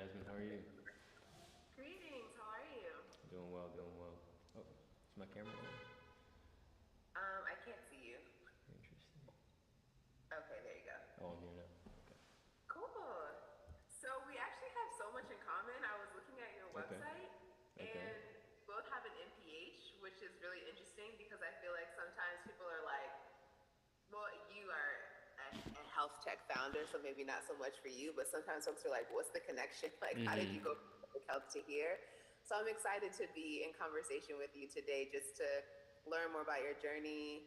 Jasmine. How are you? Greetings, how are you? Doing well, doing well. Oh, is my camera on? I can't see you. Interesting. Okay, there you go. Oh, I'm here now. Cool. So we actually have so much in common. I was looking at your Okay. website Okay. and both have an MPH, which is really interesting because I feel like sometimes people are like, well, you are a health tech founder, so maybe not so much for you, but sometimes folks are like, what's the connection? Like, how did you go from public health to here? So I'm excited to be in conversation with you today just to learn more about your journey,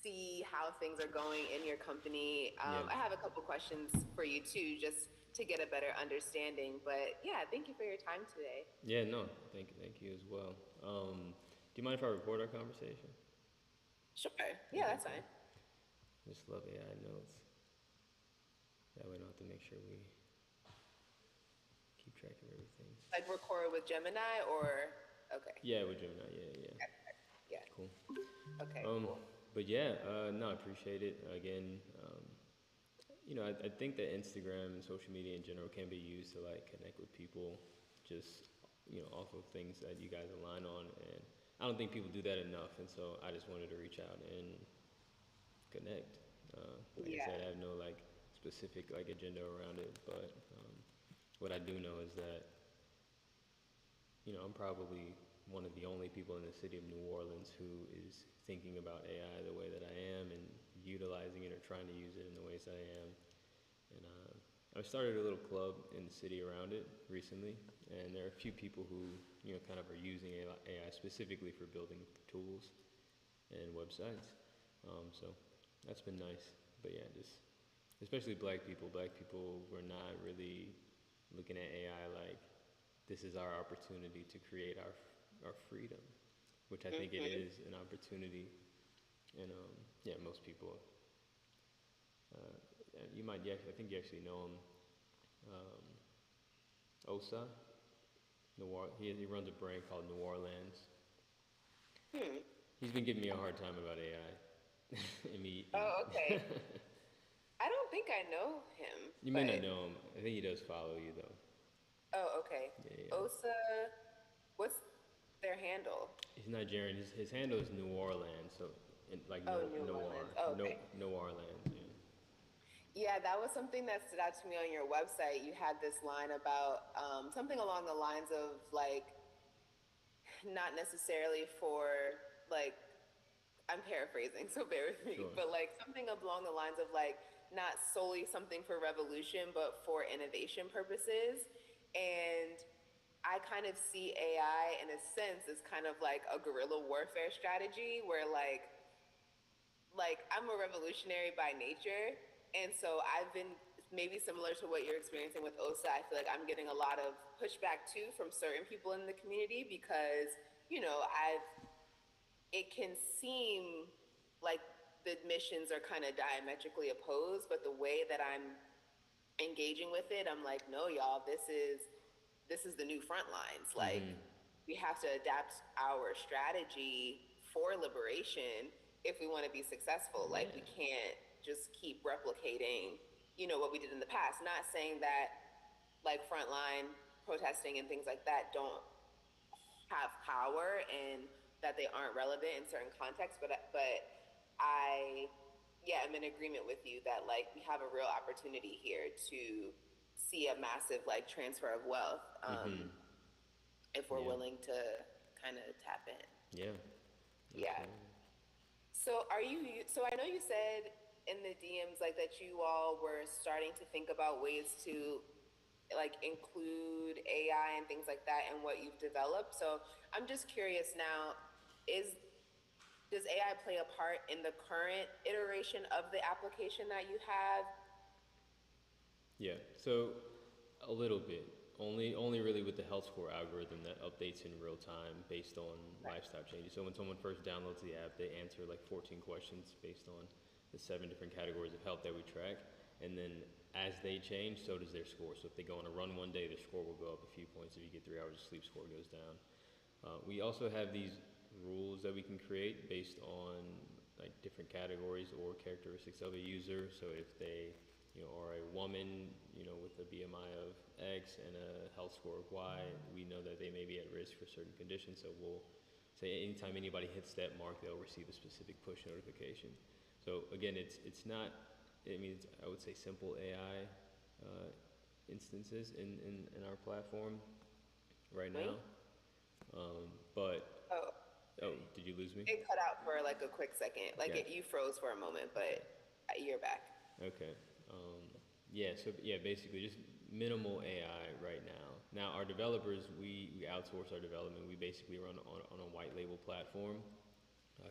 see how things are going in your company. Yeah. I have a couple questions for you too, just to get a better understanding. But yeah, thank you for your time today. Yeah. No. Thank you as well. Do you mind if I record our conversation? Sure. Yeah, Okay. that's Cool. fine. Just love AI notes. That way, I don't have to make sure we keep track of everything. Like record with Gemini or okay. Yeah, with Gemini. Yeah, yeah. Yeah. Cool. Okay, Um, cool. but yeah, no, I appreciate it. Again, I think that Instagram and social media in general can be used to like connect with people, just off of things that you guys align on, and I don't think people do that enough, and so I just wanted to reach out and connect. Like I Yeah. said, I have no like specific like agenda around it, but what I do know is that I'm probably one of the only people in the city of New Orleans who is thinking about AI the way that I am and utilizing it or trying to use it in the ways that I am. And I started a little club in the city around it recently, and there are a few people who kind of are using AI specifically for building tools and websites. So that's been nice. But yeah, just especially black people. Black people were not really looking at AI like this is our opportunity to create our freedom, which I think it Hmm. is an opportunity. And yeah, most people. You might, yeah, I think you actually know him, um, Osa. He runs a brand called New Orleans. Hmm. He's been giving me a hard time about AI. and me, Oh, okay. I don't think I know him, you may not but know him. I think he does follow you though. oh, okay. Yeah, yeah. Osa, what's their handle? He's Nigerian. His handle is New Orleans, so like Oh, no New Noir, Orleans. Oh, no okay. Noir lands. Yeah. Yeah, that was something that stood out to me on your website. You had this line about something along the lines of like, not necessarily for like, I'm paraphrasing, so bear with me, Sure. but like something along the lines of like, not solely something for revolution, but for innovation purposes. And I kind of see AI in a sense as kind of like a guerrilla warfare strategy where like I'm a revolutionary by nature. And so I've been maybe similar to what you're experiencing with OSA. I feel like I'm getting a lot of pushback too from certain people in the community because, I've it can seem like the missions are kind of diametrically opposed, but the way that I'm engaging with it, I'm like, no, y'all, this is the new front lines. Like we have to adapt our strategy for liberation if we want to be successful. Like Yeah. we can't just keep replicating, what we did in the past. Not saying that like frontline protesting and things like that don't have power and that they aren't relevant in certain contexts, but I yeah, I'm in agreement with you that like we have a real opportunity here to see a massive like transfer of wealth if we're Yeah. willing to kind of tap in. Yeah. Yeah. Absolutely. So I know you said in the DMs like that you all were starting to think about ways to like include AI and things like that in what you've developed. So I'm just curious now, is does AI play a part in the current iteration of the application that you have? Yeah. So a little bit. Only really with the health score algorithm that updates in real time based on Right. lifestyle changes. So when someone first downloads the app, they answer like 14 questions based on the 7 different categories of health that we track. And then as they change, so does their score. So if they go on a run one day, their score will go up a few points. If you get 3 hours of sleep, score goes down. We also have these rules that we can create based on like different categories or characteristics of a user. So if they or a woman, with a BMI of X and a health score of Y, we know that they may be at risk for certain conditions. So we'll say anytime anybody hits that mark, they'll receive a specific push notification. So again, it's not, I would say simple AI instances in our platform right now. Wait. But, Oh, oh, did you lose me? it cut out for like a quick second. Like Gotcha. you froze for a moment, Okay. but you're back. Okay. Yeah, so yeah, basically just minimal AI right now. Now, our developers, we outsource our development. We basically run on a white label platform.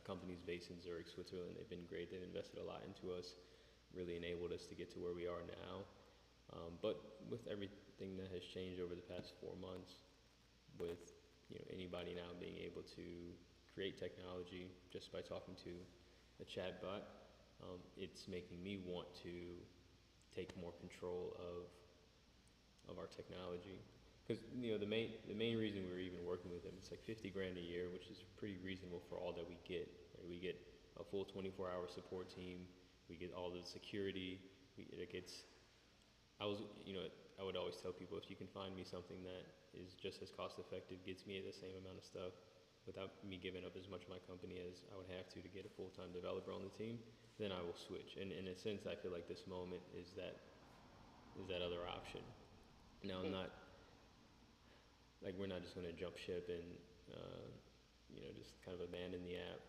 Companies based in Zurich, Switzerland, they've been great. They've invested a lot into us, really enabled us to get to where we are now. But with everything that has changed over the past 4 months, with anybody now being able to create technology just by talking to a chatbot, it's making me want to take more control of our technology. Because the main reason we're even working with them, it's like 50 grand a year, which is pretty reasonable for all that we get. Right? We get a full 24-hour support team. We get all the security. I was, I would always tell people, if you can find me something that is just as cost effective, gets me the same amount of stuff without me giving up as much of my company as I would have to get a full-time developer on the team, then I will switch. And in a sense, I feel like this moment is that other option. Now, I'm not, like, we're not just going to jump ship and, just kind of abandon the app.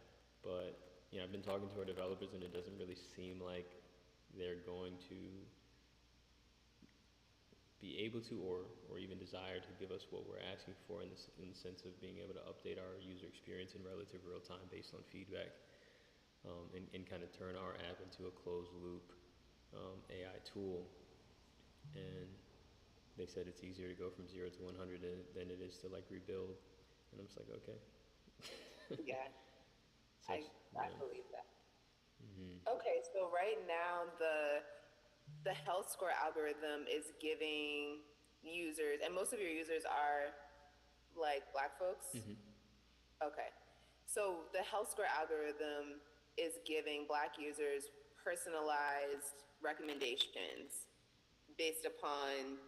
But, I've been talking to our developers, and it doesn't really seem like they're going to be able to or even desire to give us what we're asking for in the sense of being able to update our user experience in relative real time based on feedback, and kind of turn our app into a closed loop AI tool. And they said it's easier to go from 0 to 100 than it is to like rebuild. And I'm just like, okay. Yeah, Such, I believe that. hmm Okay, so right now the health score algorithm is giving users, and most of your users are like Black folks. hmm Okay, so the health score algorithm is giving Black users personalized recommendations based upon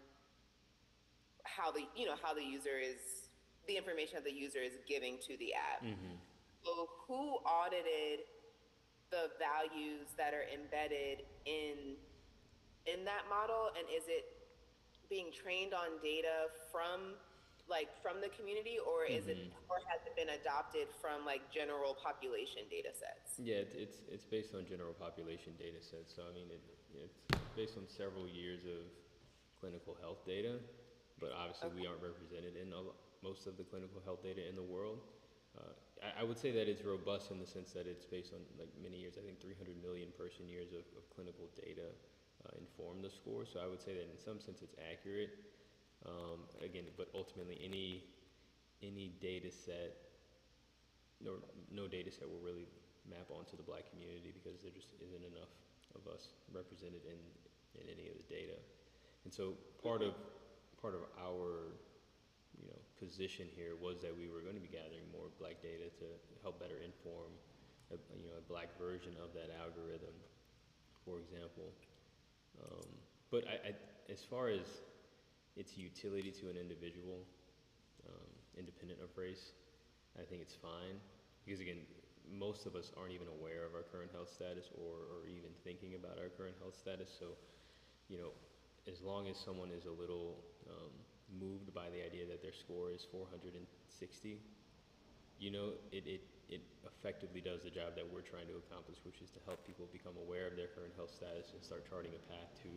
how the user is, the information that the user is giving to the app. hmm So who audited the values that are embedded in that model, and is it being trained on data from the community, or hmm has it been adopted from like general population data sets? Yeah, it's based on general population data sets. So I mean, it's based on several years of clinical health data, but obviously we Okay. aren't represented in most of the clinical health data in the world. I would say that it's robust in the sense that it's based on like many years. I think 300 million person years of clinical data inform the score. So I would say that in some sense it's accurate. Again, but ultimately any data set, no data set will really map onto the Black community because there just isn't enough of us represented in any of the data. And so part of our position here was that we were going to be gathering more Black data to help better inform a Black version of that algorithm, for example. Um, but as far as its utility to an individual, independent of race, I think it's fine because again, most of us aren't even aware of our current health status or even thinking about our current health status. So, you know, as long as someone is a little moved by the idea that their score is 460, it effectively does the job that we're trying to accomplish, which is to help people become aware of their current health status and start charting a path to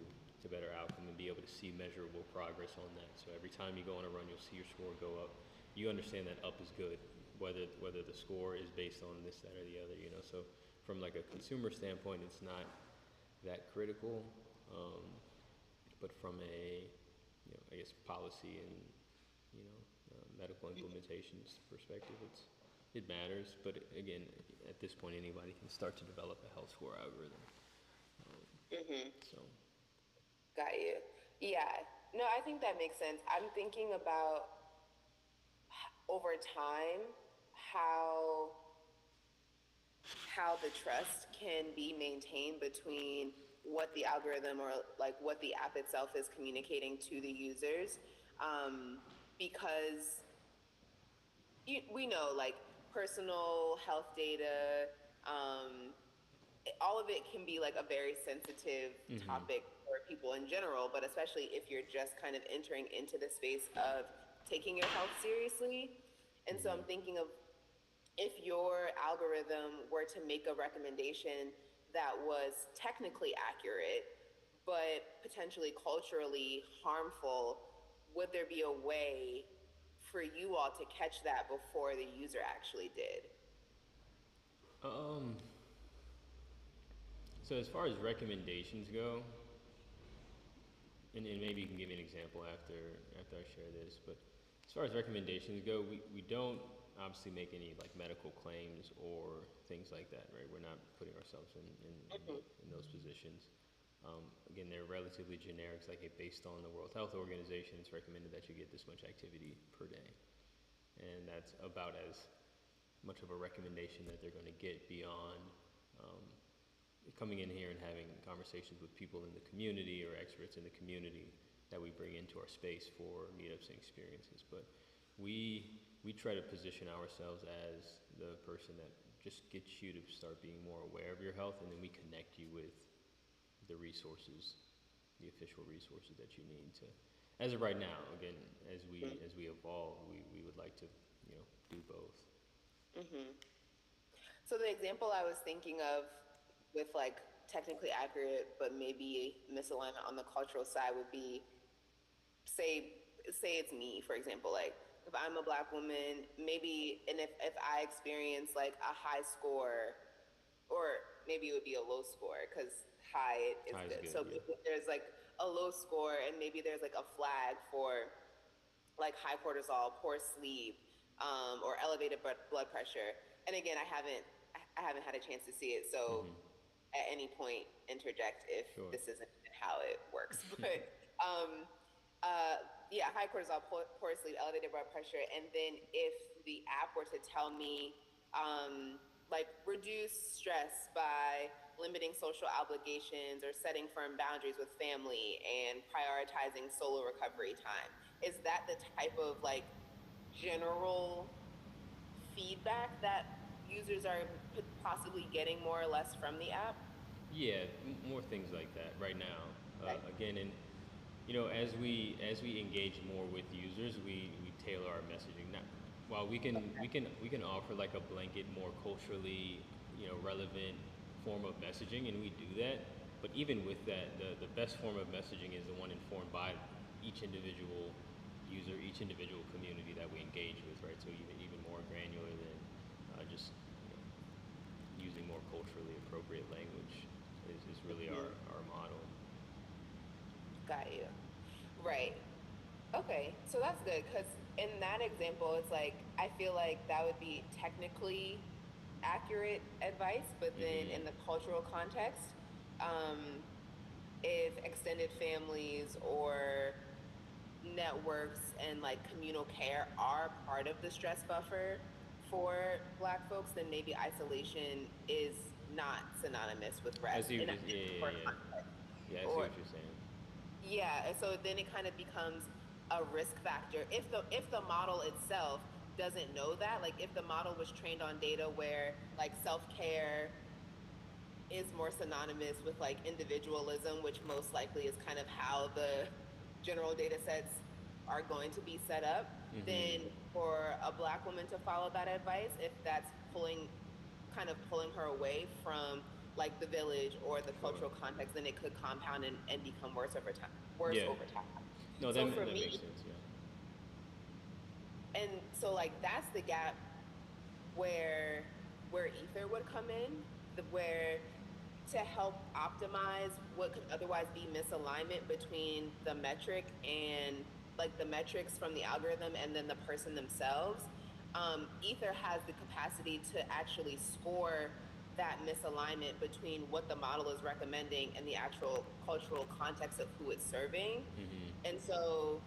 better outcome and be able to see measurable progress on that. So every time you go on a run, you'll see your score go up. You understand that up is good, whether the score is based on this, that, or the other. So from like a consumer standpoint, it's not that critical, um, but from a I guess policy and medical implementations perspective, it matters. But again, at this point, anybody can start to develop a health score algorithm. Mm-hmm. So, Got you. Yeah. No, I think that makes sense. I'm thinking about over time how how the trust can be maintained between what the algorithm or like what the app itself is communicating to the users, because we know like personal health data, um, all of it can be like a very sensitive Mm-hmm. topic for people in general, but especially if you're just kind of entering into the space of taking your health seriously. And so I'm Mm-hmm. thinking of, if your algorithm were to make a recommendation that was technically accurate, but potentially culturally harmful, would there be a way for you all to catch that before the user actually did? Um, so as far as recommendations go, and maybe you can give me an example after I share this, but as far as recommendations go, we don't obviously make any like medical claims or things like that, right? We're not putting ourselves in those positions. Again, they're relatively generic. It's like, hey, based on the World Health Organization, it's recommended that you get this much activity per day, and that's about as much of a recommendation that they're going to get beyond um, coming in here and having conversations with people in the community or experts in the community that we bring into our space for meetups and experiences. But we try to position ourselves as the person that just gets you to start being more aware of your health, and then we connect you with the resources, the official resources that you need to. As of right now, again, as we evolve, we would like to, do both. Mm-hmm. So the example I was thinking of with like technically accurate but maybe misalignment on the cultural side would be, say it's me, for example, like if I'm a black woman, maybe, and if I experience like a high score, or maybe it would be a low score because high is High is good. good, So yeah. if there's like a low score and maybe there's like a flag for like high cortisol, poor sleep, or elevated blood pressure. And again, I haven't had a chance to see it, so Mm-hmm. at any point interject if Sure. this isn't how it works. But um, yeah, high cortisol, poor sleep, elevated blood pressure, and then if the app were to tell me, like, reduce stress by limiting social obligations or setting firm boundaries with family and prioritizing solo recovery time, is that the type of like general feedback that users are possibly getting more or less from the app? Yeah, more things like that right now. Okay. Again, and as we engage more with users, we tailor our messaging. Not, while we can offer like a blanket, more culturally relevant form of messaging, and we do that. But even with that, the best form of messaging is the one informed by each individual user, each individual community that we engage with, right? So even more granular than just using more culturally appropriate language is really Hmm. our model. Got you. Right. Okay, so that's good because in that example, it's like I feel like that would be technically accurate advice, but then Mm-hmm. in the cultural context, um, if extended families or networks and like communal care are part of the stress buffer for Black folks, then maybe isolation is not synonymous with I rest. see what And you're. Yeah, or yeah, yeah. Yeah, I see or what you're saying. yeah, and so then it kind of becomes a risk factor if the model itself doesn't know that. Like if the model was trained on data where like self-care is more synonymous with like individualism, which most likely is kind of how the general data sets are going to be set up, Mm-hmm. then for a Black woman to follow that advice, if that's pulling her away from like the village or the Sure. cultural context, then it could compound and become worse over time. Worse Yeah. over time. No, So for that makes me, sense. Yeah. and so like that's the gap where ether would come in, where to help optimize what could otherwise be misalignment between the metric and like the metrics from the algorithm and then the person themselves. Ether has the capacity to actually score that misalignment between what the model is recommending and the actual cultural context of who it's serving. Mm-hmm. And so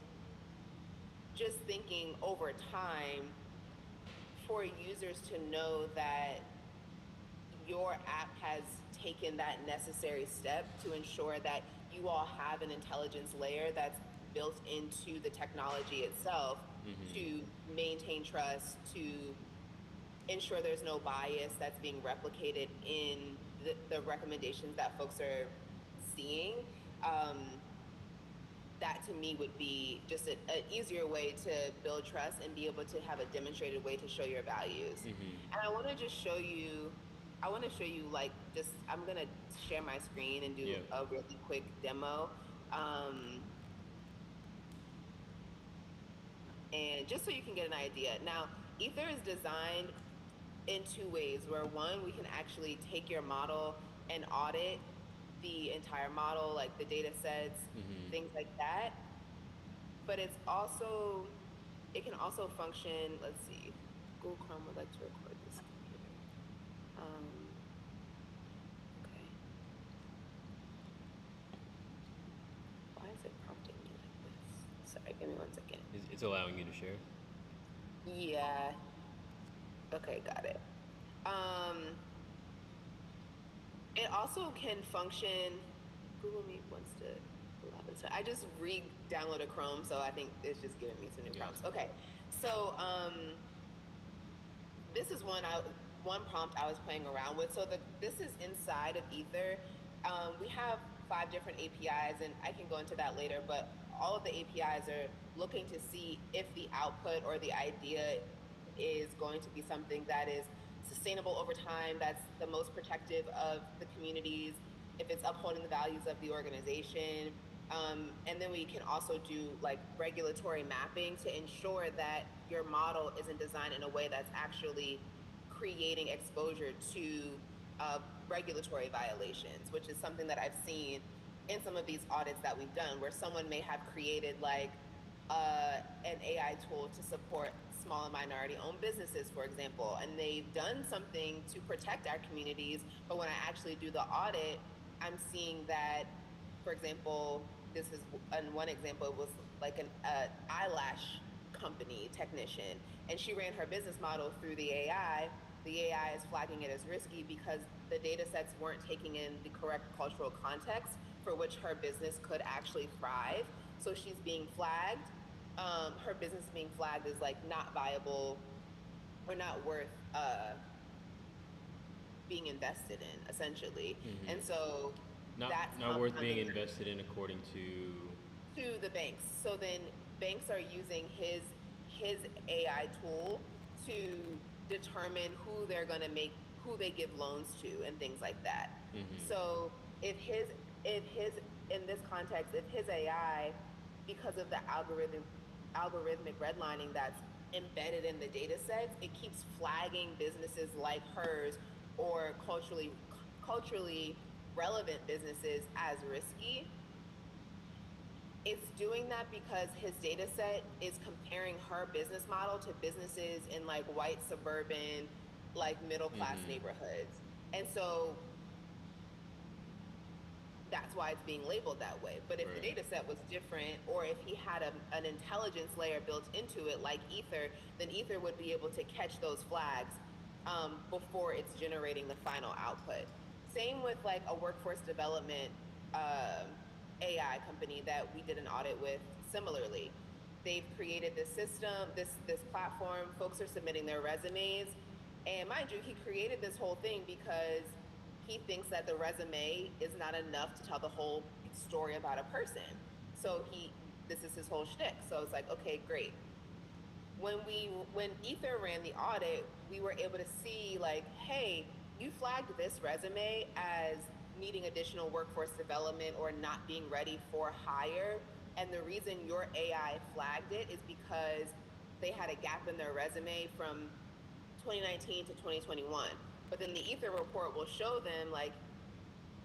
just thinking over time, for users to know that your app has taken that necessary step to ensure that you all have an intelligence layer that's built into the technology itself to maintain trust, to ensure there's no bias that's being replicated in the recommendations that folks are seeing. That to me would be just an easier way to build trust and be able to have a demonstrated way to show your values. And I want to just show you, like, just, I'm going to share my screen and do Yeah. a really quick demo. And just so you can get an idea. Now, Ether is designed in two ways, where one, we can actually take your model and audit the entire model, like the data sets, things like that. But it can also function, let's see, Google Chrome would like to record this computer. Okay. Why is it prompting me like this? Sorry, give me 1 second. It's allowing you to share? Yeah. Okay, got it. It also can function. Google Meet wants to allow this. I just re-downloaded Chrome, so I think it's just giving me some new prompts. Okay, so this is one prompt I was playing around with. So this is inside of Ether. We have 5 different APIs, and I can go into that later, but all of the APIs are looking to see if the output or the idea is going to be something that is sustainable over time, that's the most protective of the communities, if it's upholding the values of the organization. And then we can also do like regulatory mapping to ensure that your model isn't designed in a way that's actually creating exposure to regulatory violations, which is something that I've seen in some of these audits that we've done, where someone may have created like an AI tool to support small and minority-owned businesses, for example, and they've done something to protect our communities, but when I actually do the audit, I'm seeing that, for example, this is one example, it was like an eyelash company technician, and she ran her business model through the AI. The AI is flagging it as risky because the data sets weren't taking in the correct cultural context for which her business could actually thrive. So she's being flagged. Her business being flagged as like not viable or not worth being invested in, essentially. And so that's not worth being invested in according to the banks. So then banks are using his AI tool to determine who they're going to make, who they give loans to, and things like that. So if in this context, if his AI, because of the algorithmic redlining that's embedded in the data sets, it keeps flagging businesses like hers or culturally relevant businesses as risky. It's doing that because his data set is comparing her business model to businesses in like white suburban, like middle class neighborhoods. And so that's why it's being labeled that way. But if the data set was different, or if he had an intelligence layer built into it like Ether, then Ether would be able to catch those flags before it's generating the final output. Same with like a workforce development AI company that we did an audit with similarly. They've created this system, this platform, folks are submitting their resumes. And mind you, he created this whole thing because he thinks that the resume is not enough to tell the whole story about a person. So this is his whole shtick. So it's like, okay, great. When Ether ran the audit, we were able to see like, hey, you flagged this resume as needing additional workforce development or not being ready for hire. And the reason your AI flagged it is because they had a gap in their resume from 2019 to 2021. But then the Ether report will show them like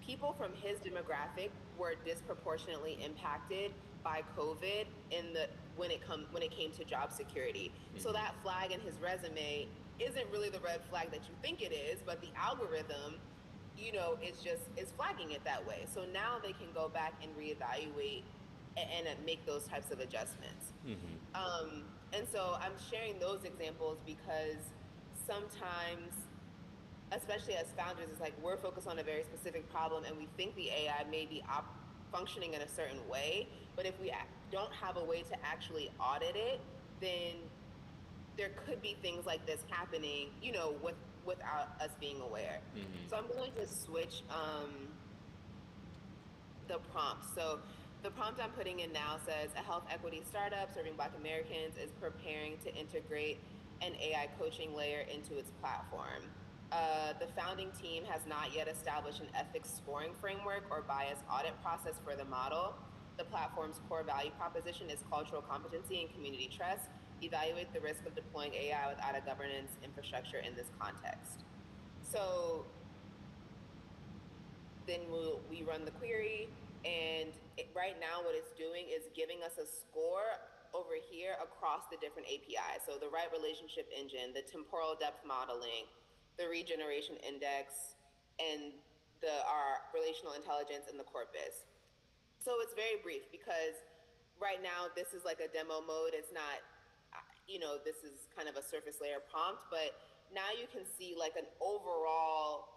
people from his demographic were disproportionately impacted by COVID when it came to job security. So that flag in his resume isn't really the red flag that you think it is, but the algorithm, is flagging it that way. So now they can go back and reevaluate and make those types of adjustments. And so I'm sharing those examples because sometimes especially as founders, it's like we're focused on a very specific problem and we think the AI may be functioning in a certain way. But if we don't have a way to actually audit it, then there could be things like this happening, without us being aware. Mm-hmm. So I'm going to switch the prompt. So the prompt I'm putting in now says a health equity startup serving Black Americans is preparing to integrate an AI coaching layer into its platform. The founding team has not yet established an ethics scoring framework or bias audit process for the model. The platform's core value proposition is cultural competency and community trust. Evaluate the risk of deploying AI without a governance infrastructure in this context. So then we run the query, and right now what it's doing is giving us a score over here across the different APIs. So the right relationship engine, the temporal depth modeling, the regeneration index, and our relational intelligence in the corpus. So it's very brief because right now this is like a demo mode. It's not, this is kind of a surface layer prompt, but now you can see like an overall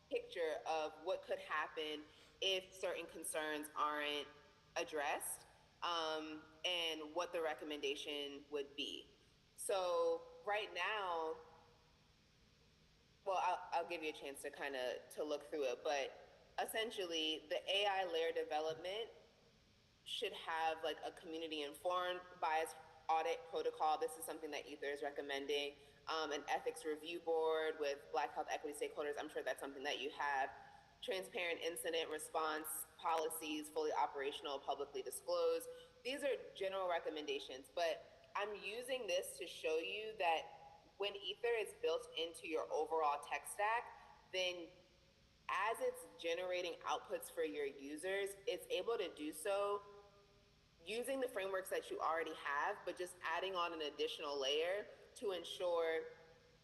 picture of what could happen if certain concerns aren't addressed, and what the recommendation would be. So right now, well, I'll give you a chance to kind of to look through it, but essentially the AI layer development should have like a community informed bias audit protocol. This is something that Ether is recommending. An ethics review board with Black health equity stakeholders. I'm sure that's something that you have. Transparent incident response policies, fully operational, publicly disclosed. These are general recommendations, but I'm using this to show you that when Ether is built into your overall tech stack, then as it's generating outputs for your users, it's able to do so using the frameworks that you already have, but just adding on an additional layer to ensure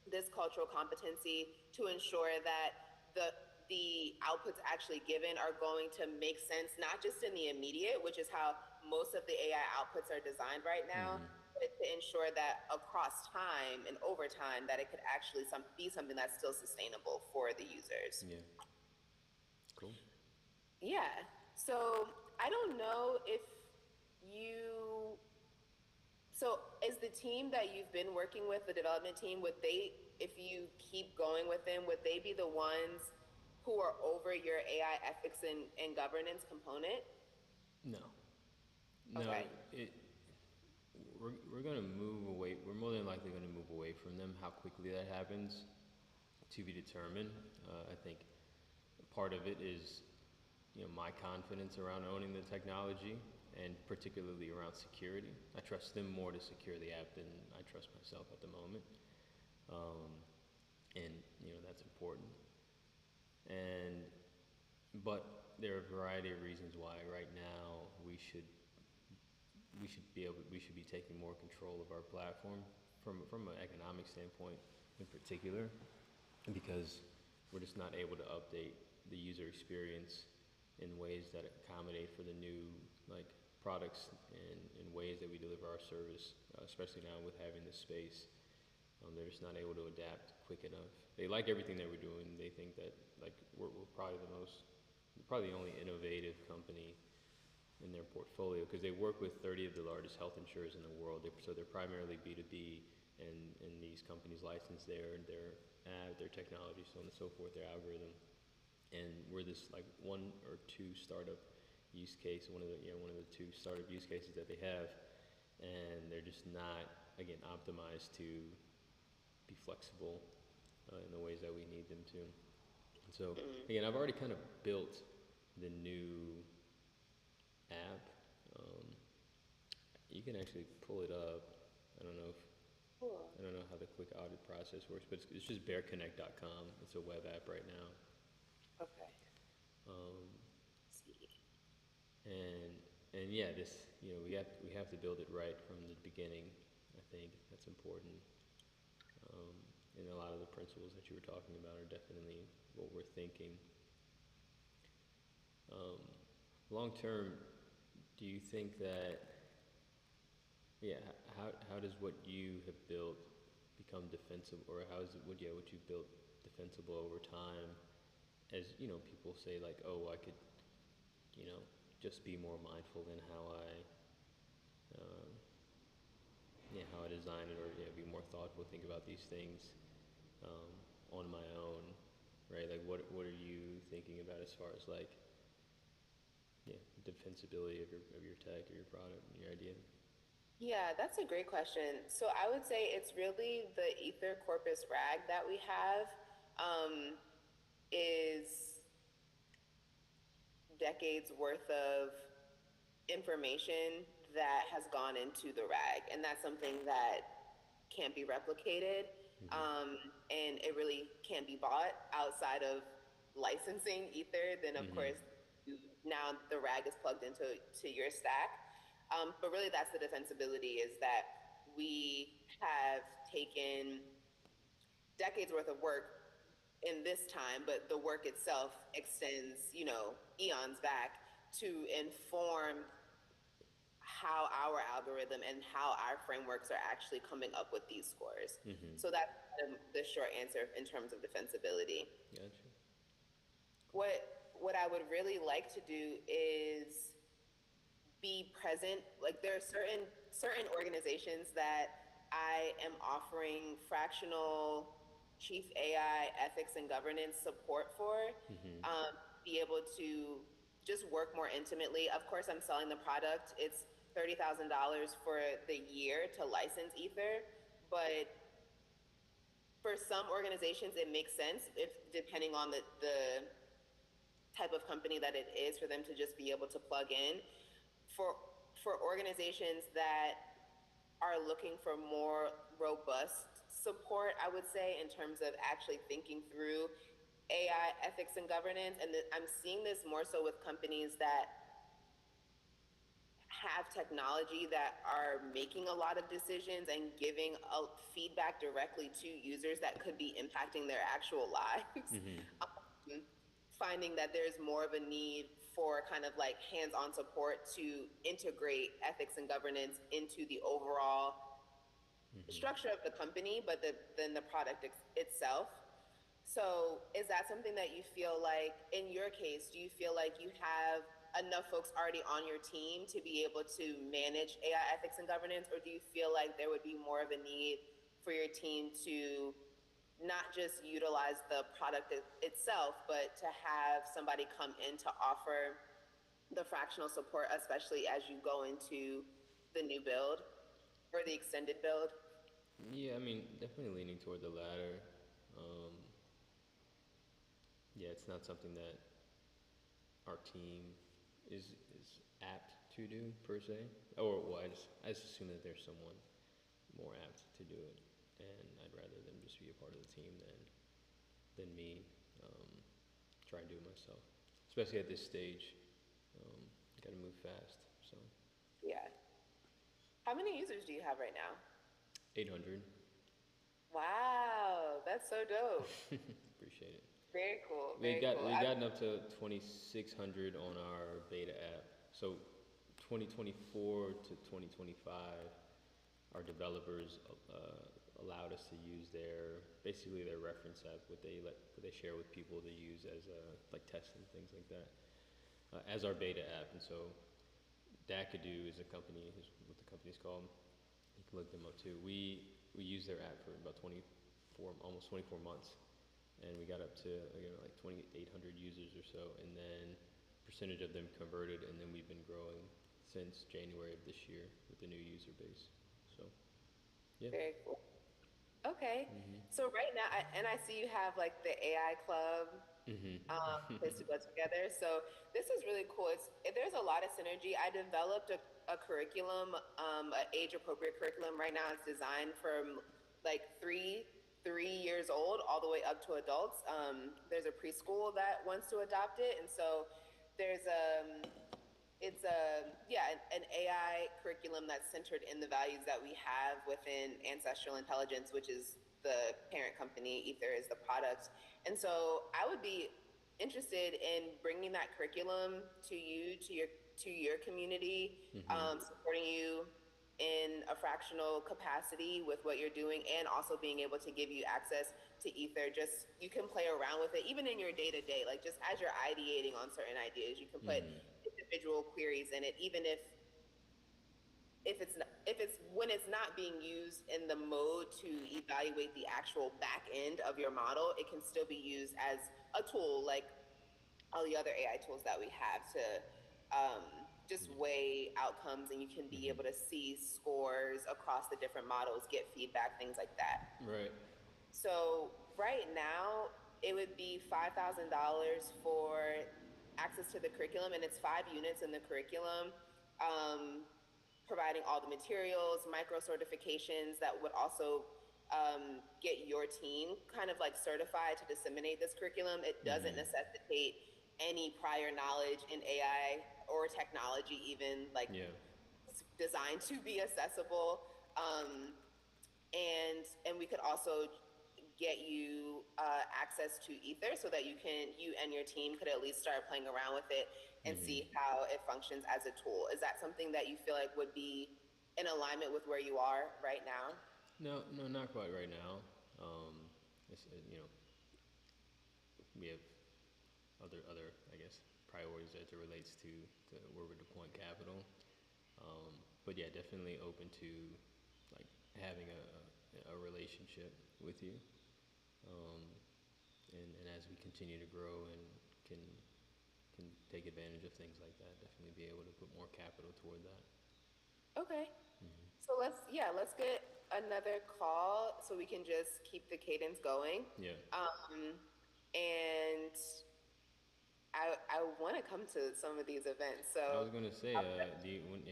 this cultural competency, to ensure that the outputs actually given are going to make sense, not just in the immediate, which is how most of the AI outputs are designed right now, Mm-hmm. but to ensure that across time and over time that it could actually be something that's still sustainable for the users. Yeah. Cool. Yeah. So I don't know if you. So is the team that you've been working with, the development team, would they, if you keep going with them, would they be the ones who are over your AI ethics and governance component? No. No. Okay. It. We're gonna move away. We're more than likely gonna move away from them. How quickly that happens, to be determined. I think part of it is, my confidence around owning the technology, and particularly around security. I trust them more to secure the app than I trust myself at the moment, um, and that's important. And but there are a variety of reasons why right now we should be taking more control of our platform from an economic standpoint in particular, because we're just not able to update the user experience in ways that accommodate for the new like products and ways that we deliver our service, especially now with having this space. They're just not able to adapt quick enough. They like everything that we're doing. They think that like we're probably probably the only innovative company in their portfolio, because they work with 30 of the largest health insurers in the world. So they're primarily B2B, and these companies license their technology, so on and so forth, their algorithm. And we're this like one or two startup use case, one of the two startup use cases that they have, and they're just not, again, optimized to be flexible in the ways that we need them to. And so again, I've already kind of built the new app. Um, you can actually pull it up. I don't know if Cool. I don't know how the quick audit process works, but it's just bearconnect.com. It's a web app right now. Okay. Um, Let's see. and and yeah, this we have to build it right from the beginning. I think that's important. Um, and a lot of the principles that you were talking about are definitely what we're thinking. Um, Long term, do you think that, yeah, how does what you have built become defensible, or how is it, would, yeah, what you built defensible over time? As you know, people say like, oh, I could, you know, just be more mindful in how um, yeah, how I design it, or yeah, be more thoughtful, think about these things um, on my own, right? Like, what are you thinking about as far as like, yeah, defensibility of your tech or your product and your idea? Yeah, that's a great question. So I would say it's really the ether corpus rag that we have um, is decades worth of information that has gone into the rag, and that's something that can't be replicated, Mm-hmm. and it really can't be bought outside of licensing ether. Then of Mm-hmm. course now the rag is plugged into your stack, but really that's the defensibility, is that we have taken decades worth of work in this time, but the work itself extends, eons back to inform how our algorithm and how our frameworks are actually coming up with these scores. Mm-hmm. So that's kind of the short answer in terms of defensibility. Gotcha. Cool. What I would really like to do is be present. Like there are certain organizations that I am offering fractional chief AI ethics and governance support for. Mm-hmm. Be able to just work more intimately. Of course, I'm selling the product. It's $30,000 for the year to license Ether, but for some organizations, it makes sense if depending on the type of company that it is, for them to just be able to plug in. For for organizations that are looking for more robust support, I would say, in terms of actually thinking through AI ethics and governance. And I'm seeing this more so with companies that have technology that are making a lot of decisions and giving feedback directly to users that could be impacting their actual lives. Mm-hmm. um, Finding that there's more of a need for kind of like hands-on support to integrate ethics and governance into the overall Mm-hmm. structure of the company, but then the product itself. So, is that something that you feel like, in your case, do you feel like you have enough folks already on your team to be able to manage AI ethics and governance, or do you feel like there would be more of a need for your team to not just utilize the product itself, but to have somebody come in to offer the fractional support, especially as you go into the new build or the extended build? Yeah, I mean, definitely leaning toward the latter. Um, yeah, it's not something that our team is apt to do per se, or well, I just assume that there's someone more apt to do it, and I'd rather them just be a part of the team than me um, try and do it myself, especially at this stage. Got to move fast, so Yeah. How many users do you have right now? 800. Wow, that's so dope. Appreciate it. Very cool. We Very got cool. we gotten up to 2,600 on our beta app. So 2024 to 2025, our developers allowed us to use basically their reference app, what they share with people to use as like testing things like that, as our beta app. And so Dakadu is a company, is what the company's called. You can look them up too. We used their app for about almost 24 months, and we got up to again like 2,800 users or so, and then percentage of them converted, and then we've been growing since January of this year with the new user base. So yeah. Very cool. Okay. Mhm. So right now, and I see you have like the AI club Mhm. place to go together. So this is really cool. There's a lot of synergy. I developed a curriculum, an age appropriate curriculum. Right now, it's designed from like three years old all the way up to adults. There's a preschool that wants to adopt it, and so there's it's a yeah an AI curriculum that's centered in the values that we have within Ancestral Intelligence, which is the parent company. Ether is the product, and so I would be interested in bringing that curriculum to you, to your community, Mhm. supporting you in a fractional capacity with what you're doing, and also being able to give you access to Ether. Just, you can play around with it even in your day to day, like just as you're ideating on certain ideas, you can put Mm-hmm. individual queries in it, even if it's when it's not being used in the mode to evaluate the actual back end of your model, it can still be used as a tool, like all the other AI tools that we have to just weigh outcomes, and you can be Mm-hmm. able to see scores across the different models, get feedback, things like that. Right. So right now, it would be $5,000 for access to the curriculum, and it's 5 units in the curriculum, um, providing all the materials, micro certifications that would also get your team kind of like certified to disseminate this curriculum. It doesn't Mm-hmm. necessitate any prior knowledge in AI or technology, even like Yeah. designed to be accessible. And we could also get you access to Ether so that you and your team could at least start playing around with it and Mm-hmm. see how it functions as a tool. Is that something that you feel like would be in alignment with where you are right now? No, no, not quite right now. It's, we have other I guess priorities as it relates to where we're deploying capital. But yeah, definitely open to like having a relationship with you. Um, and as we continue to grow and can can take advantage of things like that, definitely be able to put more capital toward that. Okay. Hmm. So let's get another call so we can just keep the cadence going. Yeah, Um, and I want to come to some of these events. I So was gonna say, do you when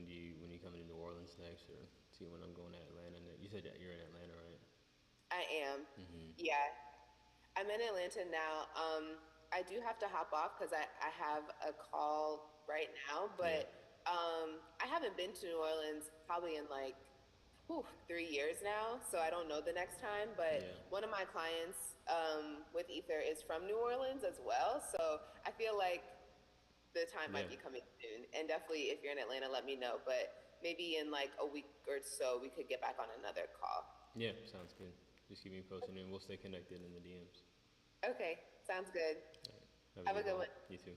you coming to New Orleans next, or see when I'm going to Atlanta? You said that you're in Atlanta, right? I am. Mm-hmm. Yeah, I'm in Atlanta now. I do have to hop off because I have a call right now, Yeah, but I haven't been to New Orleans probably in like 3 years now, so I don't know the next time. But yeah, one of my clients with Ether is from New Orleans as well, so I feel like the time yeah, might be coming soon. And definitely, if you're in Atlanta, let me know. But maybe in like a week or so, we could get back on another call. yeah. Sounds good. Just keep me posted, and we'll stay connected in the DMs. Okay, sounds good. All right. Have a Have a good good one. one. You too.